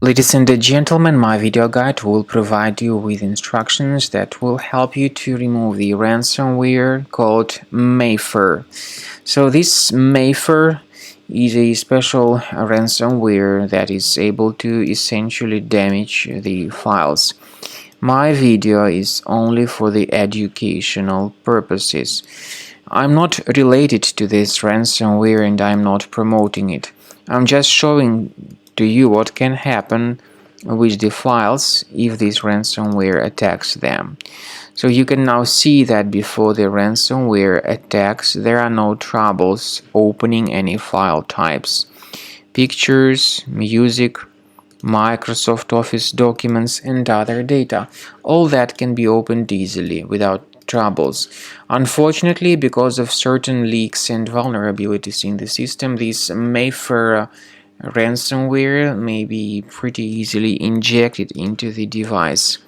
Ladies and gentlemen, my video guide will provide you with instructions that will help you to remove the ransomware called Mafer. So this Mafer is a special ransomware that is able to essentially damage the files. My video is only for the educational purposes. I'm not related to this ransomware and I'm not promoting it. I'm just showing to you what can happen with the files if this ransomware attacks them. So you can now see that before the ransomware attacks, there are no troubles opening any file types. Pictures, music, Microsoft Office documents and other data. All that can be opened easily without troubles. Unfortunately, because of certain leaks and vulnerabilities in the system, this Mafer ransomware may be pretty easily injected into the device.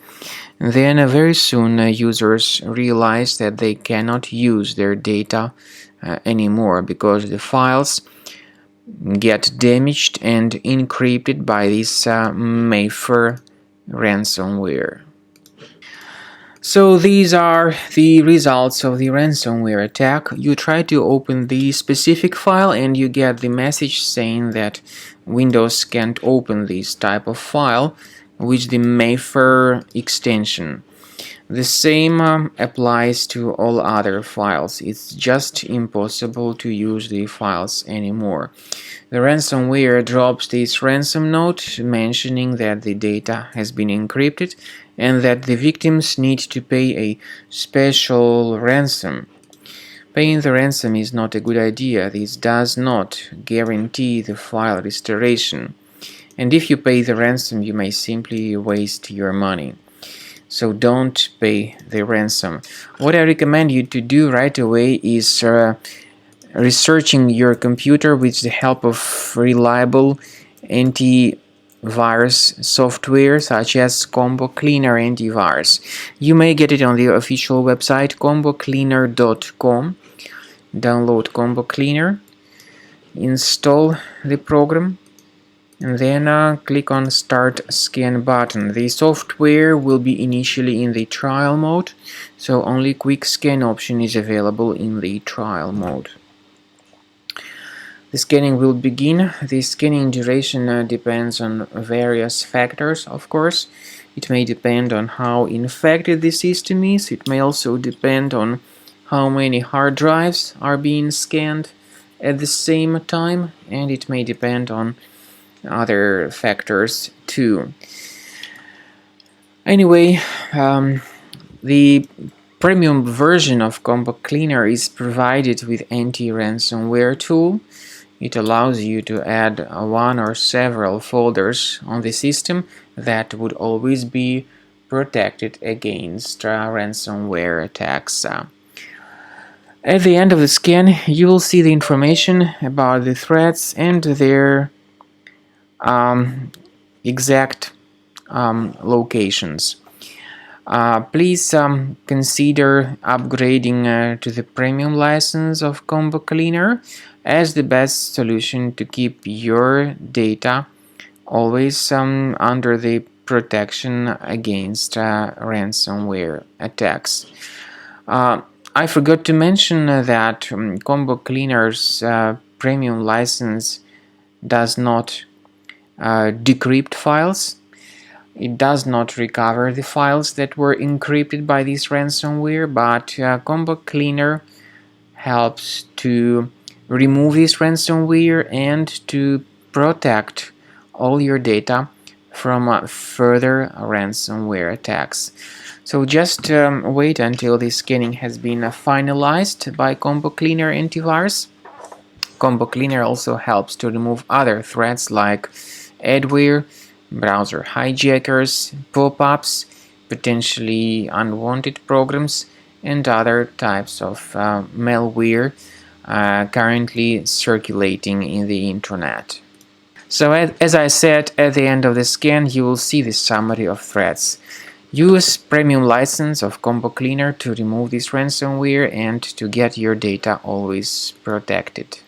Then very soon users realize that they cannot use their data anymore because the files get damaged and encrypted by this Mafer ransomware. So these are the results of the ransomware attack. You try to open the specific file and you get the message saying that Windows can't open this type of file with the Mafer extension. The same applies to all other files. It's just impossible to use the files anymore. The ransomware drops this ransom note mentioning that the data has been encrypted and that the victims need to pay a special ransom. Paying the ransom is not a good idea. This does not guarantee the file restoration. And if you pay the ransom, you may simply waste your money. So don't pay the ransom. What I recommend you to do right away is researching your computer with the help of reliable antivirus software such as Combo Cleaner Antivirus. You may get it on the official website combocleaner.com. Download Combo Cleaner, install the program, and then click on Start Scan button. The software will be initially in the trial mode, so only quick scan option is available in the trial mode. The scanning will begin. The scanning duration depends on various factors, of course. It may depend on how infected the system is. It may also depend on how many hard drives are being scanned at the same time, and it may depend on other factors too. Anyway, the premium version of Combo Cleaner is provided with anti-ransomware tool. It allows you to add one or several folders on the system that would always be protected against ransomware attacks. At the end of the scan, you will see the information about the threats and their exact locations. Please consider upgrading to the premium license of Combo Cleaner as the best solution to keep your data always under the protection against ransomware attacks. I forgot to mention that Combo Cleaner's premium license does not decrypt files. It does not recover the files that were encrypted by this ransomware, but Combo Cleaner helps to remove this ransomware and to protect all your data from further ransomware attacks. So just wait until the scanning has been finalized by Combo Cleaner Antivirus. Combo Cleaner also helps to remove other threats like adware, browser hijackers, pop-ups, potentially unwanted programs, and other types of malware currently circulating in the internet. So as I said, at the end of the scan you will see the summary of threats. Use premium license of Combo Cleaner to remove this ransomware and to get your data always protected.